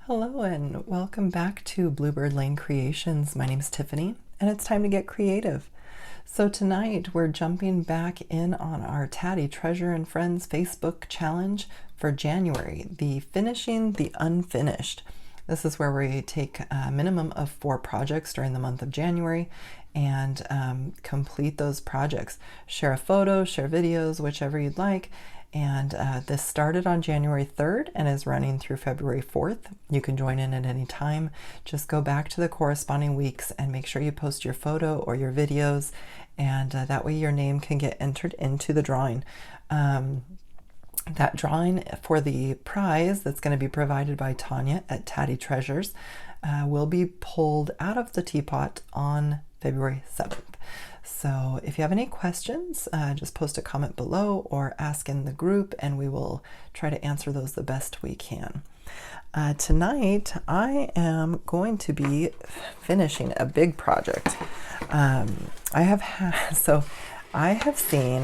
Hello and welcome back to Bluebird Lane Creations. My name is Tiffany and it's time to get creative. So tonight we're jumping back in on our Tatty Treasure and Friends Facebook challenge for January, the Finishing the Unfinished. This is where we take a minimum of 4 projects during the month of January and complete those projects. Share a photo, share videos, whichever you'd like. And this started on January 3rd and is running through February 4th. You can join in at any time. Just go back to the corresponding weeks and make sure you post your photo or your videos, and that way your name can get entered into the drawing. That drawing for the prize that's going to be provided by Tania at Tatty Treasures will be pulled out of the teapot on February 7th. So if you have any questions, just post a comment below or ask in the group and we will try to answer those the best we can. Tonight I am going to be finishing a big project. I have seen,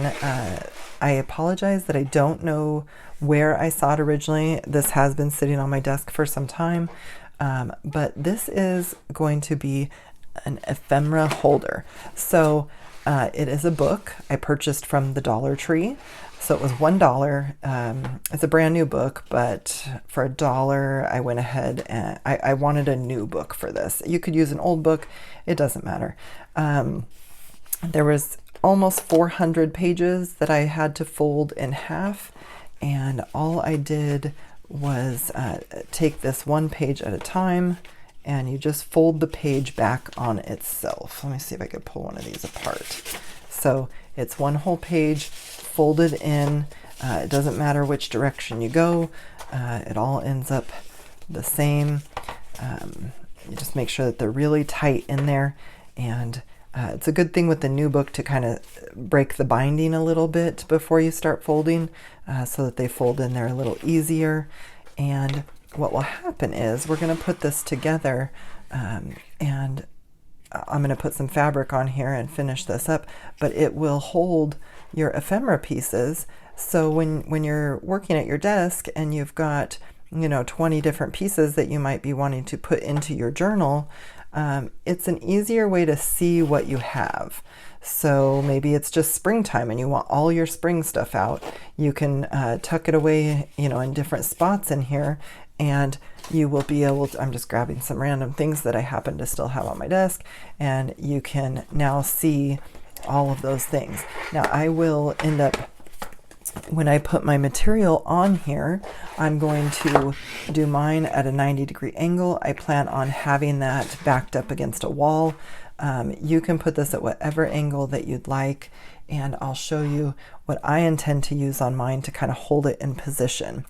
I apologize that I don't know where I saw it originally. This has been sitting on my desk for some time, but this is going to be an ephemera holder. So it is a book I purchased from the Dollar Tree. So it was $1. It's a brand new book, but for $1 I went ahead and I wanted a new book for this. You could use an old book, it doesn't matter. There was almost 400 pages that I had to fold in half, and all I did was take this one page at a time, and you just fold the page back on itself. Let me see if I could pull one of these apart. So it's one whole page folded in. It doesn't matter which direction you go. It all ends up the same. You just make sure that they're really tight in there. And it's a good thing with the new book to kind of break the binding a little bit before you start folding, so that they fold in there a little easier. And what will happen is we're going to put this together, and I'm going to put some fabric on here and finish this up, but it will hold your ephemera pieces. So when you're working at your desk and you've got 20 different pieces that you might be wanting to put into your journal, it's an easier way to see what you have. So maybe it's just springtime and you want all your spring stuff out. You can tuck it away, in different spots in here, and you will be able to, I'm just grabbing some random things that I happen to still have on my desk, and you can now see all of those things. Now I will end up, when I put my material on here, I'm going to do mine at a 90-degree angle. I plan on having that backed up against a wall. You can put this at whatever angle that you'd like, and I'll show you what I intend to use on mine to kind of hold it in position.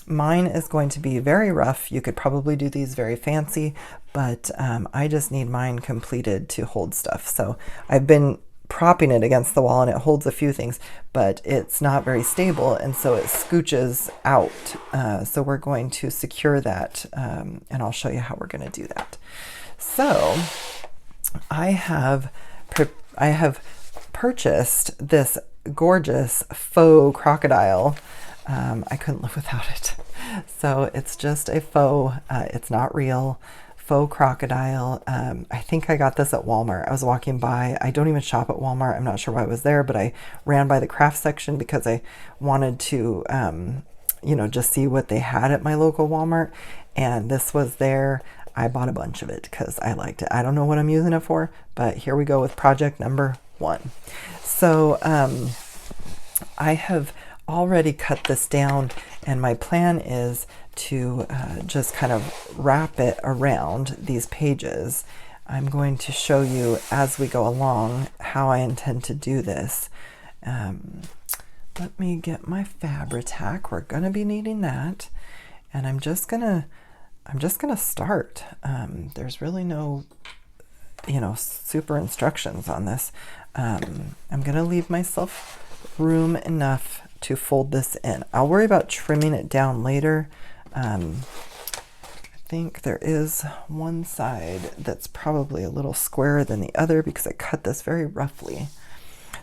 Mine is going to be very rough. You could probably do these very fancy, but I just need mine completed to hold stuff. So I've been propping it against the wall and it holds a few things, but it's not very stable, and so it scooches out. So we're going to secure that, and I'll show you how we're going to do that. So I have purchased this gorgeous faux crocodile. I couldn't live without it. So it's just a faux, it's not real, faux crocodile. I think I got this at Walmart. I was walking by. I don't even shop at Walmart. I'm not sure why I was there, but I ran by the craft section because I wanted to, just see what they had at my local Walmart. And this was there. I bought a bunch of it because I liked it. I don't know what I'm using it for, but here we go with project number 1. So I have already cut this down, and my plan is to just kind of wrap it around these pages. I'm going to show you as we go along how I intend to do this. Let me get my Fabri-Tac. We're going to be needing that, and I'm just gonna start. There's really no super instructions on this. I'm gonna leave myself room enough to fold this in. I'll worry about trimming it down later. I think there is one side that's probably a little squarer than the other because I cut this very roughly.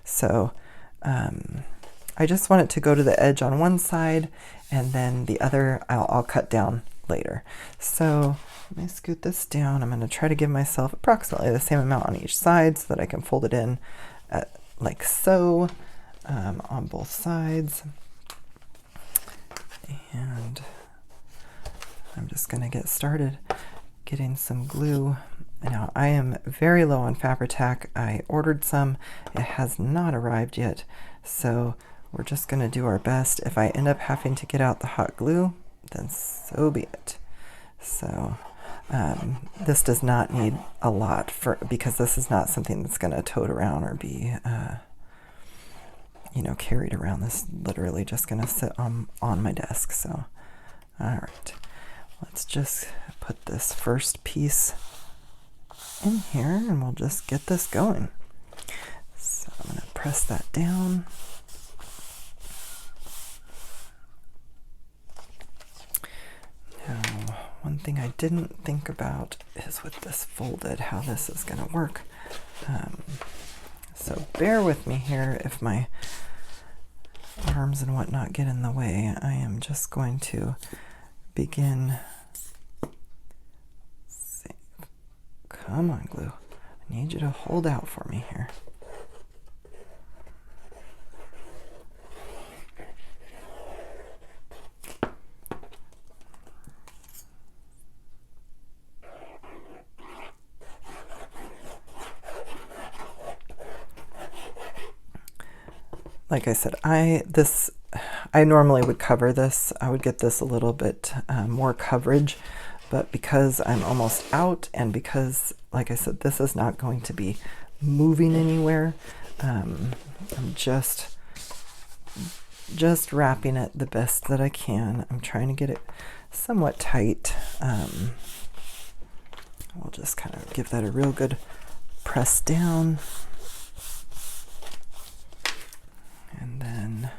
So I just want it to go to the edge on one side, and then the other I'll cut down later. So let me scoot this down. I'm going to try to give myself approximately the same amount on each side so that I can fold it in like so on both sides. And I'm just going to get started getting some glue. Now I am very low on Fabri-Tac. I ordered some. It has not arrived yet. So we're just going to do our best. If I end up having to get out the hot glue, then so be it. So this does not need a lot because this is not something that's going to tote around or be you know, carried around. This is literally just going to sit on my desk. So all right, let's just put this first piece in here and we'll just get this going. So I'm going to press that down. Now, one thing I didn't think about is with this folded, how this is going to work. So bear with me here if my arms and whatnot get in the way. I am just going to begin. Come on, glue. I need you to hold out for me here. Like I said, I normally would cover this. I would get this a little bit more coverage, but because I'm almost out and because, like I said, this is not going to be moving anywhere, I'm just wrapping it the best that I can. I'm trying to get it somewhat tight. We'll just kind of give that a real good press down. And then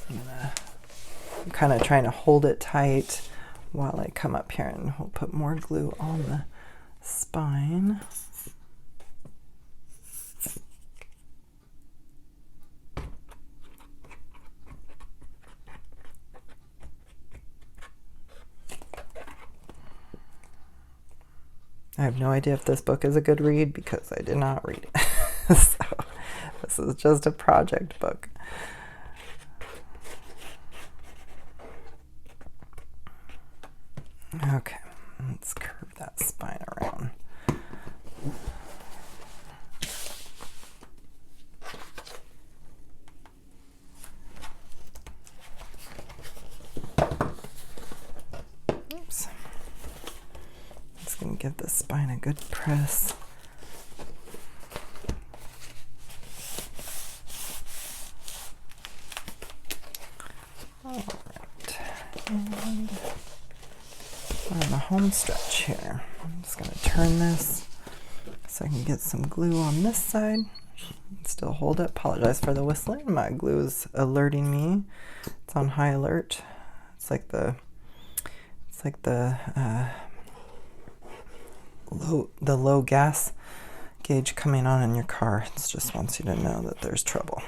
I'm kind of trying to hold it tight while I come up here, and we'll put more glue on the spine. I have no idea if this book is a good read because I did not read it. So this is just a project book. Okay, let's curve that spine around. Oops. Just going to give the spine a good press. Home stretch here. I'm just going to turn this so I can get some glue on this side. Still hold it. Apologize for the whistling. My glue is alerting me. It's on high alert. It's like the low gas gauge coming on in your car. It just wants you to know that there's trouble.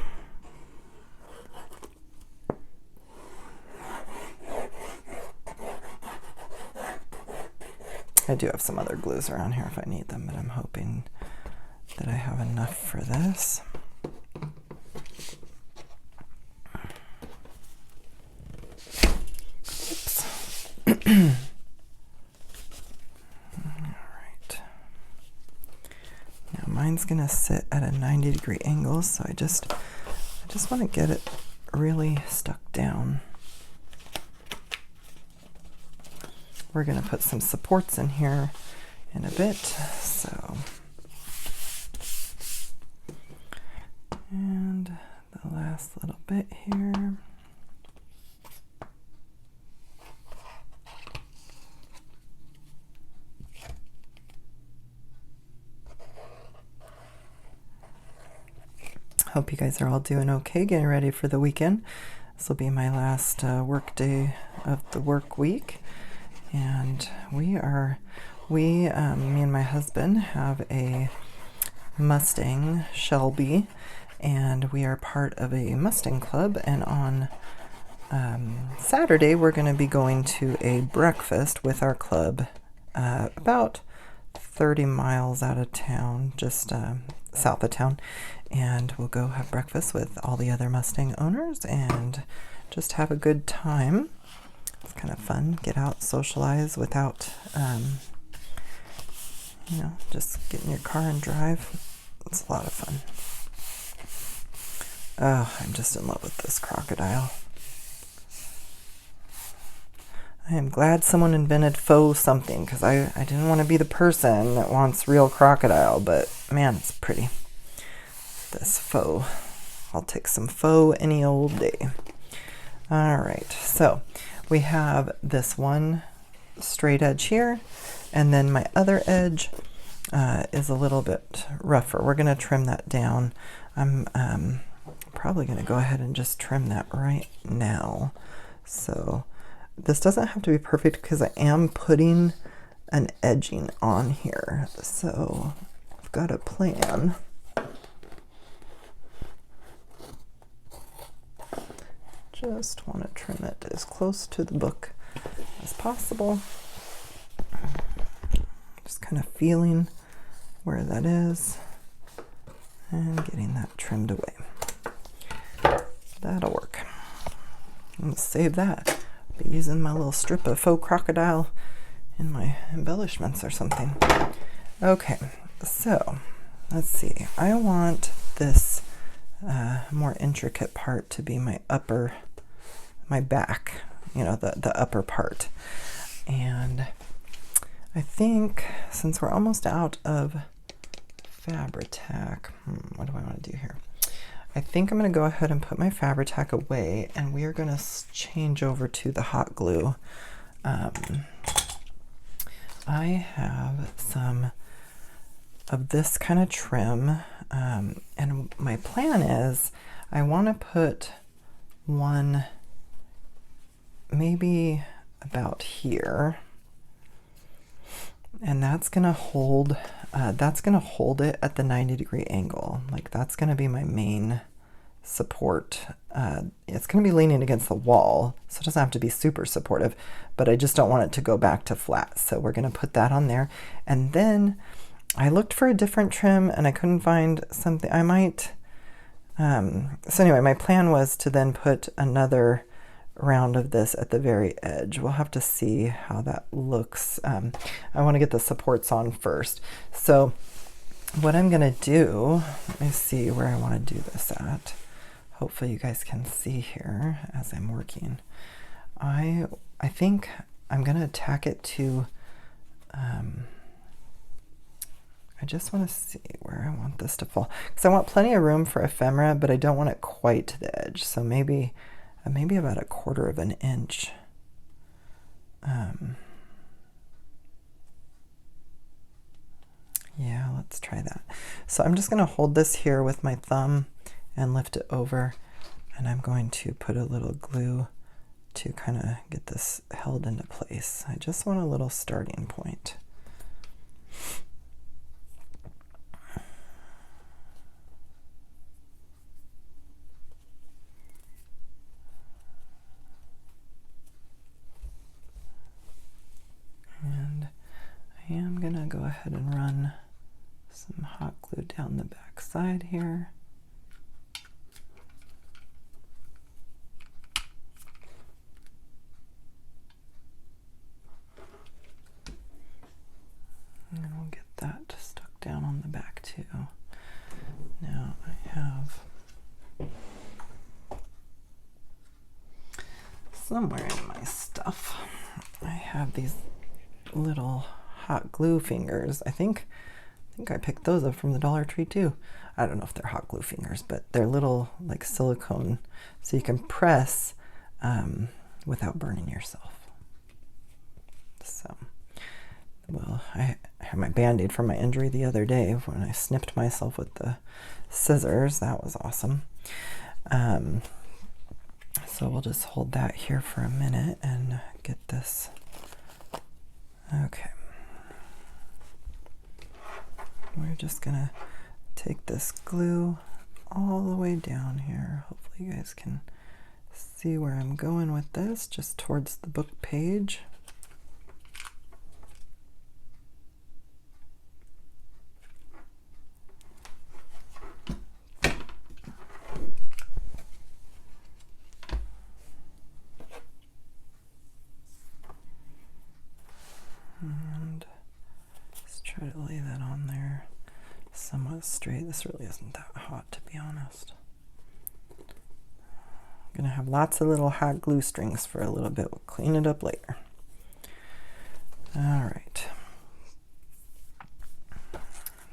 I do have some other glues around here if I need them, but I'm hoping that I have enough for this. Oops. All right. Now mine's gonna sit at a 90-degree angle, so I just want to get it really stuck down. We're going to put some supports in here in a bit. So, and the last little bit here. Hope you guys are all doing okay, getting ready for the weekend. This will be my last work day of the work week. And me and my husband have a Mustang Shelby, and we are part of a Mustang club. And on Saturday, we're going to be going to a breakfast with our club about 30 miles out of town, just south of town. And we'll go have breakfast with all the other Mustang owners and just have a good time. It's kind of fun. Get out, socialize without, just get in your car and drive. It's a lot of fun. Oh, I'm just in love with this crocodile. I am glad someone invented faux something, because I didn't want to be the person that wants real crocodile, but man, it's pretty. This faux. I'll take some faux any old day. All right, so we have this one straight edge here, and then my other edge is a little bit rougher. We're going to trim that down. I'm probably going to go ahead and just trim that right now. So this doesn't have to be perfect because I am putting an edging on here. So I've got a plan. Just want to trim it as close to the book as possible. Just kind of feeling where that is and getting that trimmed away. That'll work. I'm going to save that. I'll be using my little strip of faux crocodile in my embellishments or something. Okay, so let's see. I want this more intricate part to be my back, the upper part. And I think since we're almost out of Fabri-Tac, what do I want to do here? I think I'm going to go ahead and put my Fabri-Tac away, and we are going to change over to the hot glue. I have some of this kind of trim, and my plan is I want to put one maybe about here, and that's going to hold it at the 90-degree angle. Like, that's going to be my main support. It's going to be leaning against the wall, so it doesn't have to be super supportive, but I just don't want it to go back to flat. So we're going to put that on there. And then I looked for a different trim and I couldn't find something. I might, so anyway, my plan was to then put another round of this at the very edge. We'll have to see how that looks. I want to get the supports on first. So what I'm going to do, let me see where I want to do this at. Hopefully you guys can see here as I'm working. I think I'm going to tack it to, I just want to see where I want this to fall, because I want plenty of room for ephemera, but I don't want it quite to the edge. So maybe about 1/4 of an inch. Yeah, let's try that. So I'm just going to hold this here with my thumb and lift it over, and I'm going to put a little glue to kind of get this held into place. I just want a little starting point. And I am going to go ahead and run some hot glue down the back side here. And we'll get that stuck down on the back too. Now I have somewhere in my stuff, I have these little hot glue fingers. I think I picked those up from the Dollar Tree too. I don't know if they're hot glue fingers, but they're little like silicone, so you can press without burning yourself. So, well, I had my Band-Aid from my injury the other day when I snipped myself with the scissors. That was awesome. So we'll just hold that here for a minute and get this. Okay. We're just gonna take this glue all the way down here. Hopefully you guys can see where I'm going with this, just towards the book page. And just try to lay that on there somewhat straight. This really isn't that hot, to be honest. I'm gonna have lots of little hot glue strings for a little bit. We'll clean it up later. All right.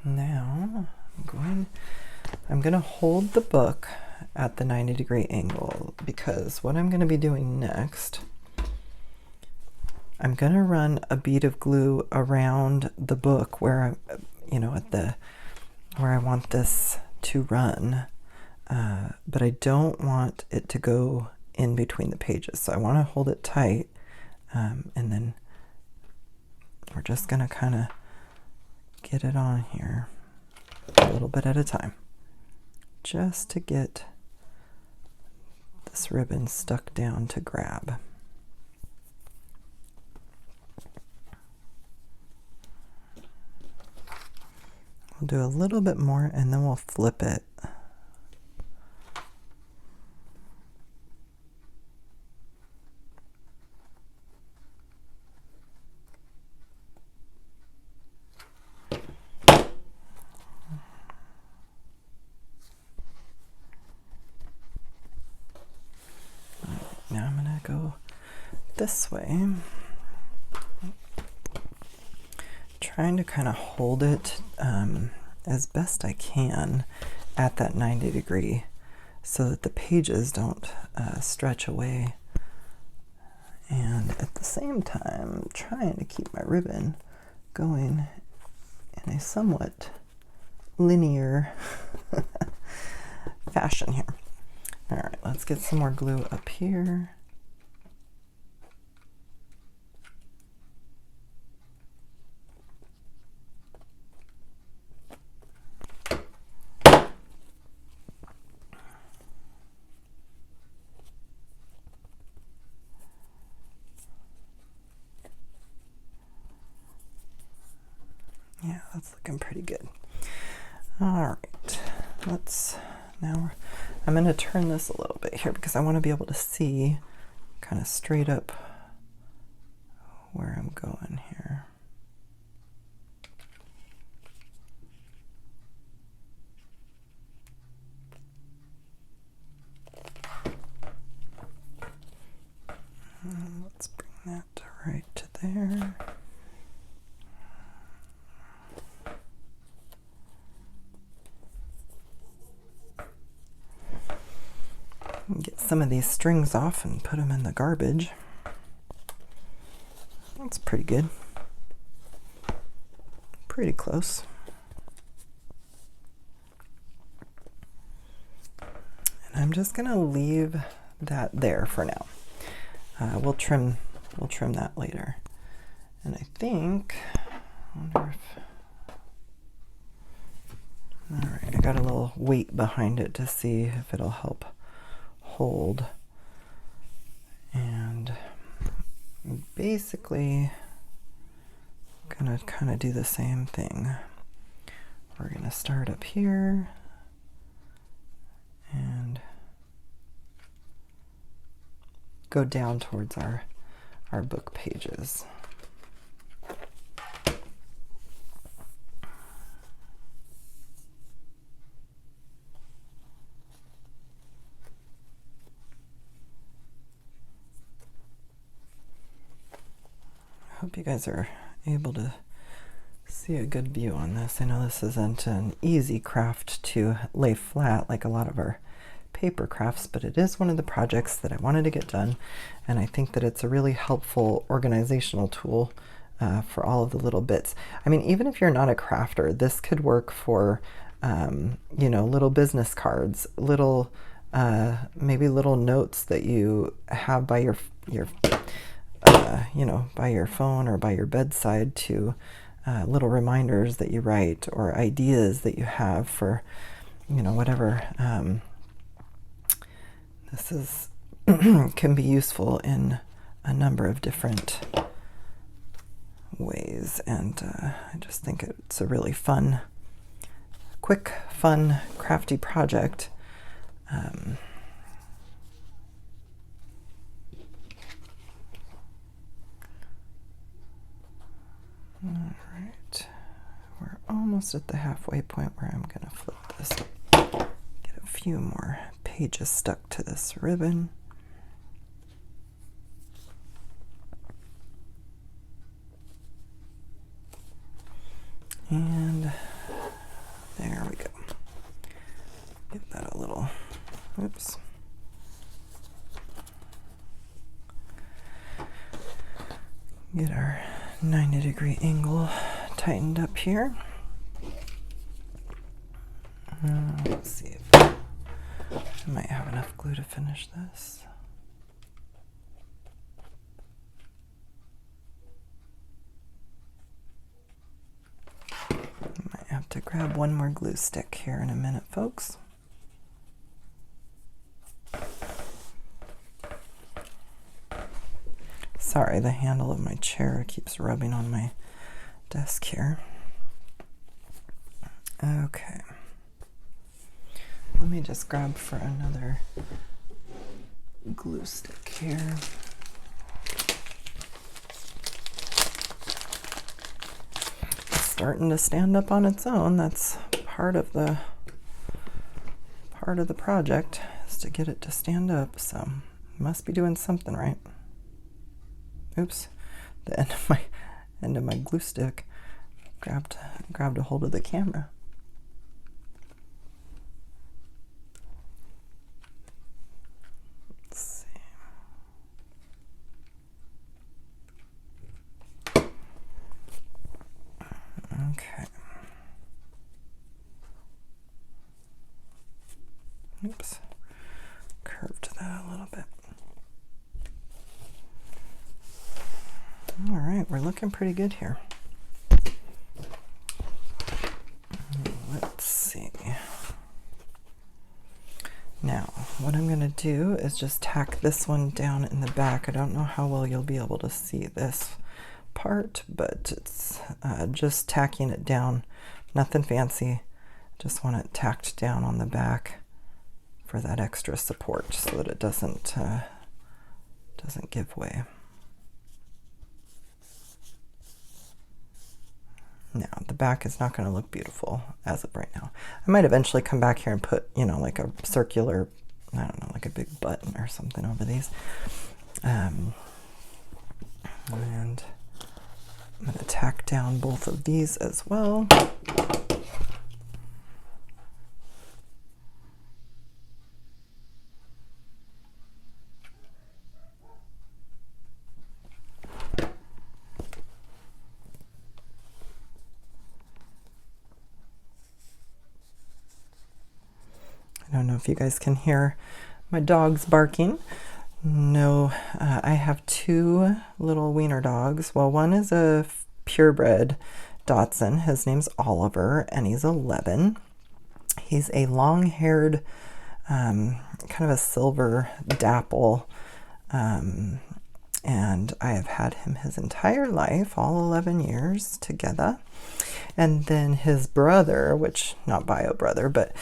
Now I'm gonna hold the book at the 90-degree angle, because what I'm gonna be doing next, I'm gonna run a bead of glue around the book where I'm, where I want this to run, but I don't want it to go in between the pages. So I want to hold it tight, and then we're just gonna kind of get it on here a little bit at a time, just to get this ribbon stuck down to grab. We'll do a little bit more and then we'll flip it. Now I'm gonna go this way, trying to kind of hold it as best I can at that 90-degree so that the pages don't stretch away, and at the same time trying to keep my ribbon going in a somewhat linear fashion here. All right, let's get some more glue up here. Yeah, that's looking pretty good. All right, I'm going to turn this a little bit here because I want to be able to see kind of straight up where I'm going here. Let's bring that right to there. Get some of these strings off and put them in the garbage. That's pretty good. Pretty close. And I'm just gonna leave that there for now. We'll trim that later. And I think, all right, I got a little weight behind it to see if it'll help hold. And basically gonna kind of do the same thing. We're gonna start up here and go down towards our book pages. Hope you guys are able to see a good view on this. I know this isn't an easy craft to lay flat like a lot of our paper crafts, but it is one of the projects that I wanted to get done, and I think that it's a really helpful organizational tool for all of the little bits. I mean, even if you're not a crafter, this could work for little business cards, little maybe little notes that you have by your by your phone or by your bedside, to little reminders that you write or ideas that you have for, whatever. This is can be useful in a number of different ways, and I just think it's a really fun, quick, fun, crafty project. All right, we're almost at the halfway point where I'm going to flip this, get a few more pages stuck to this ribbon. And there we go. Give that a little, oops. Get our 90-degree angle tightened up here. Let's see if I might have enough glue to finish this. Might have to grab one more glue stick here in a minute, folks. Sorry, the handle of my chair keeps rubbing on my desk here. Okay. Let me just grab for another glue stick here. It's starting to stand up on its own. That's part of the project, is to get it to stand up. So must be doing something right. Oops, the end of my glue stick grabbed a hold of the camera. Let's see. Okay. Oops, curved that a little bit. All right, we're looking pretty good here. Let's see. Now, what I'm going to do is just tack this one down in the back. I don't know how well you'll be able to see this part, but it's just tacking it down. Nothing fancy. Just want it tacked down on the back for that extra support so that it doesn't give way. Now, the back is not going to look beautiful as of right now. I might eventually come back here and put, like a circular, I don't know, like a big button or something over these. And I'm going to tack down both of these as well. I don't know if you guys can hear my dogs barking. No, I have two little wiener dogs. Well, one is a purebred Dachshund. His name's Oliver, and he's 11. He's a long-haired, kind of a silver dapple, and I have had him his entire life, all 11 years together. And then his brother, which not bio brother, but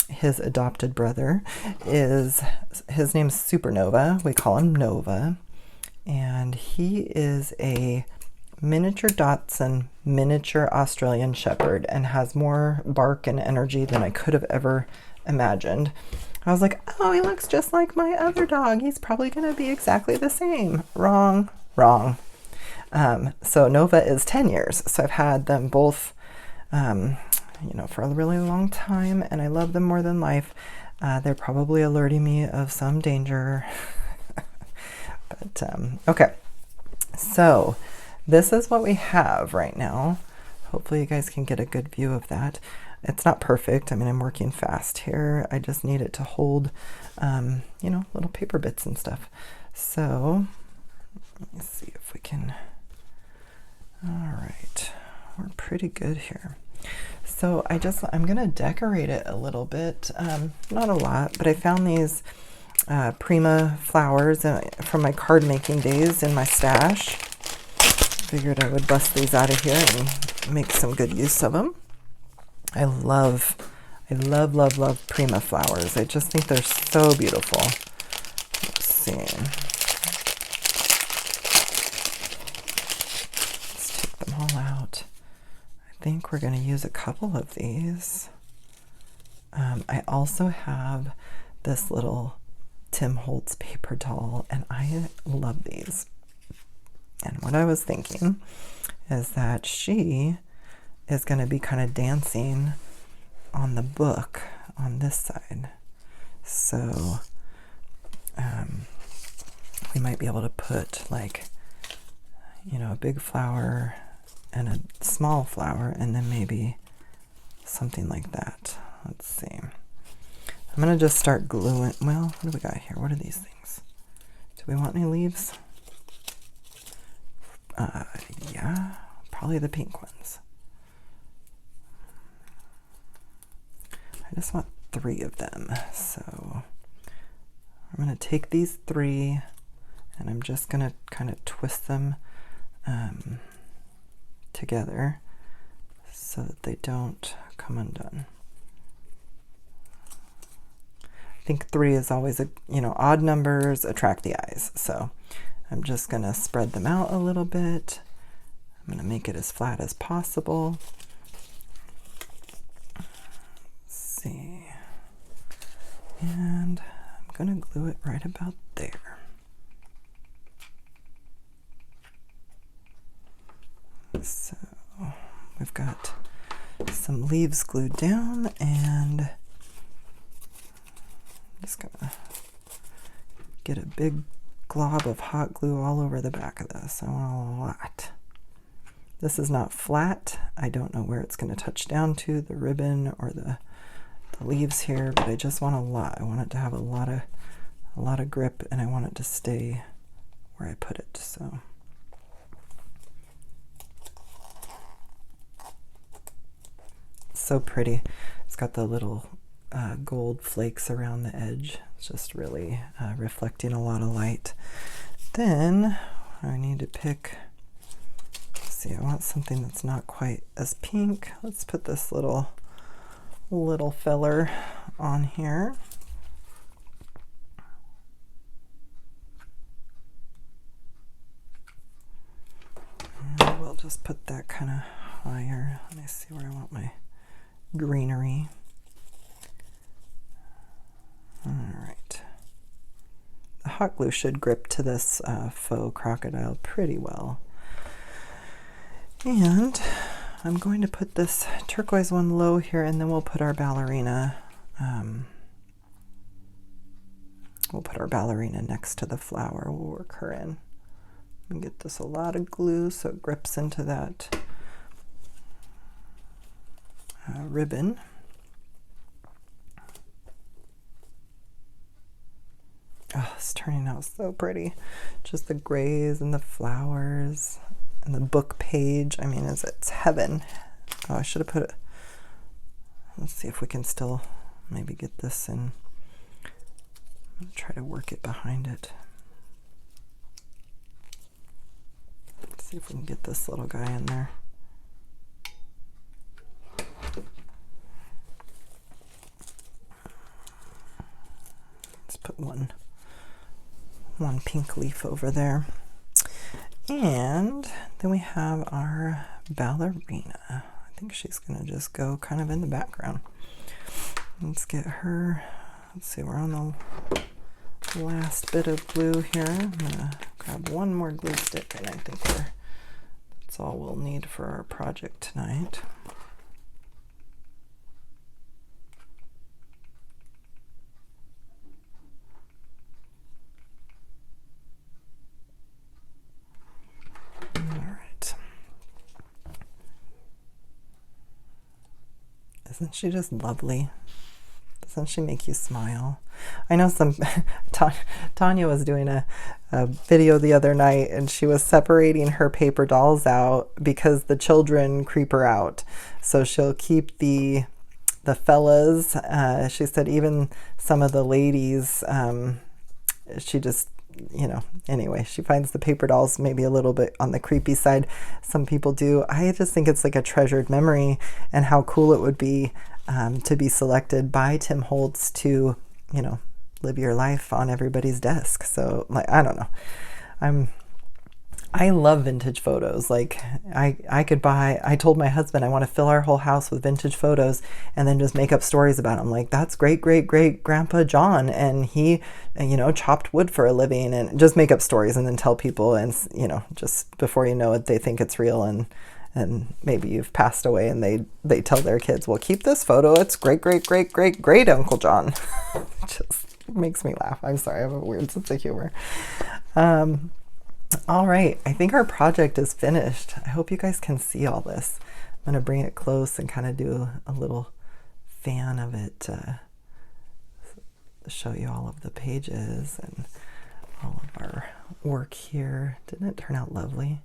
his adopted brother, his name's Supernova. We call him Nova. And he is a miniature Dachshund, miniature Australian Shepherd, and has more bark and energy than I could have ever imagined. I was like, oh, he looks just like my other dog. He's probably going to be exactly the same. Wrong. So Nova is 10 years. So I've had them both, for a really long time, and I love them more than life. They're probably alerting me of some danger. But, okay. So this is what we have right now. Hopefully you guys can get a good view of that. It's not perfect. I mean, I'm working fast here. I just need it to hold, little paper bits and stuff. So let me see if we can. All right, we're pretty good here. So I'm gonna decorate it a little bit, not a lot, but I found these Prima flowers from my card making days in my stash. Figured I would bust these out of here and make some good use of them. I love Prima flowers. I just think they're so beautiful. Let's see. Let's take them all out. I think we're going to use a couple of these. I also have this little Tim Holtz paper doll, and I love these. And what I was thinking is that she is going to be kind of dancing on the book on this side. So we might be able to put like, you know, a big flower and a small flower, and then maybe something like that. Let's see. I'm going to just start gluing. Well, what do we got here? What are these things? Do we want any leaves? Yeah, probably the pink ones. I just want 3 of them. So I'm going to take these 3 and I'm just going to kind of twist them together so that they don't come undone. I think 3 is always odd numbers attract the eyes. So I'm just going to spread them out a little bit. I'm going to make it as flat as possible. Let's see. And I'm going to glue it right about there. So we've got some leaves glued down, and I'm just going to get a big glob of hot glue all over the back of this. I want a lot. This is not flat. I don't know where it's going to touch down to, the ribbon or the leaves here, but I just want a lot. I want it to have a lot of grip, and I want it to stay where I put it. So so pretty. It's got the little gold flakes around the edge. It's just really reflecting a lot of light. Then I need to pick, let's see, I want something that's not quite as pink. Let's put this little feller on here. And we'll just put that kind of higher. Let me see where I want my greenery. All right. The hot glue should grip to this faux crocodile pretty well. And I'm going to put this turquoise one low here, and then we'll put our ballerina. We'll put our ballerina next to the flower. We'll work her in. And get this a lot of glue so it grips into that ribbon. Oh, it's turning out so pretty. Just the grays and the flowers and the book page. I mean, it's heaven. Oh, I should have put it. Let's see if we can still maybe get this in. I'm gonna try to work it behind it. Let's see if we can get this little guy in there. Let's put one pink leaf over there. And then we have our ballerina. I think she's gonna just go kind of in the background. Let's get her. Let's see, we're on the last bit of glue here. I'm gonna grab one more glue stick, and I think that's all we'll need for our project tonight. Isn't she just lovely? Doesn't she make you smile? I know Tania was doing a video the other night, and she was separating her paper dolls out because the children creep her out. So she'll keep the fellas. She said even some of the ladies, she just, you know, anyway, she finds the paper dolls maybe a little bit on the creepy side. Some people do. I just think it's like a treasured memory, and how cool it would be to be selected by Tim Holtz to, you know, live your life on everybody's desk. So, like, I don't know. I love vintage photos. Like, I could buy, I told my husband I want to fill our whole house with vintage photos and then just make up stories about them. Like, that's great grandpa John, and he, you know, chopped wood for a living, and just make up stories and then tell people, and, you know, just before you know it, they think it's real, and maybe you've passed away, and they tell their kids, well, keep this photo. It's great Uncle John. It just makes me laugh. I'm sorry. I have a weird sense of humor. All right, I think our project is finished. I hope you guys can see all this. I'm going to bring it close and kind of do a little fan of it to show you all of the pages and all of our work here. Didn't it turn out lovely?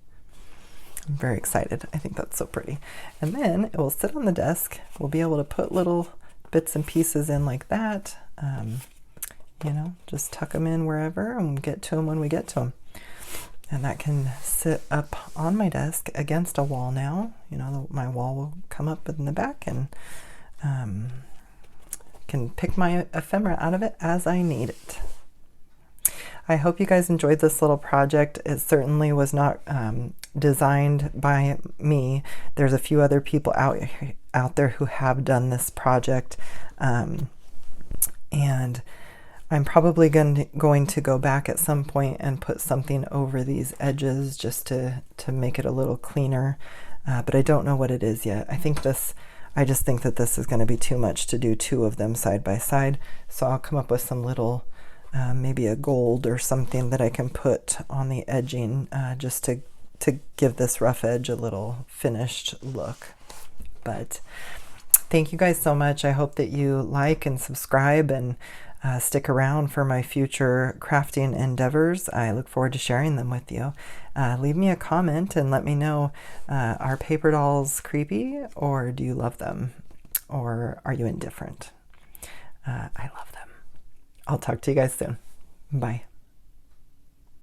I'm very excited. I think that's so pretty. And then it will sit on the desk. We'll be able to put little bits and pieces in like that. You know, just tuck them in wherever and get to them when we get to them. And that can sit up on my desk against a wall now. You know, my wall will come up in the back, and can pick my ephemera out of it as I need it. I hope you guys enjoyed this little project. It certainly was not designed by me. There's a few other people out there who have done this project, and I'm probably going to go back at some point and put something over these edges just to make it a little cleaner, but I don't know what it is yet. I just think that this is going to be too much to do two of them side by side, so I'll come up with some little, maybe a gold or something that I can put on the edging, just to give this rough edge a little finished look. But thank you guys so much. I hope that you like and subscribe and stick around for my future crafting endeavors. I look forward to sharing them with you. Leave me a comment and let me know, are paper dolls creepy, or do you love them, or are you indifferent? I love them. I'll talk to you guys soon. Bye.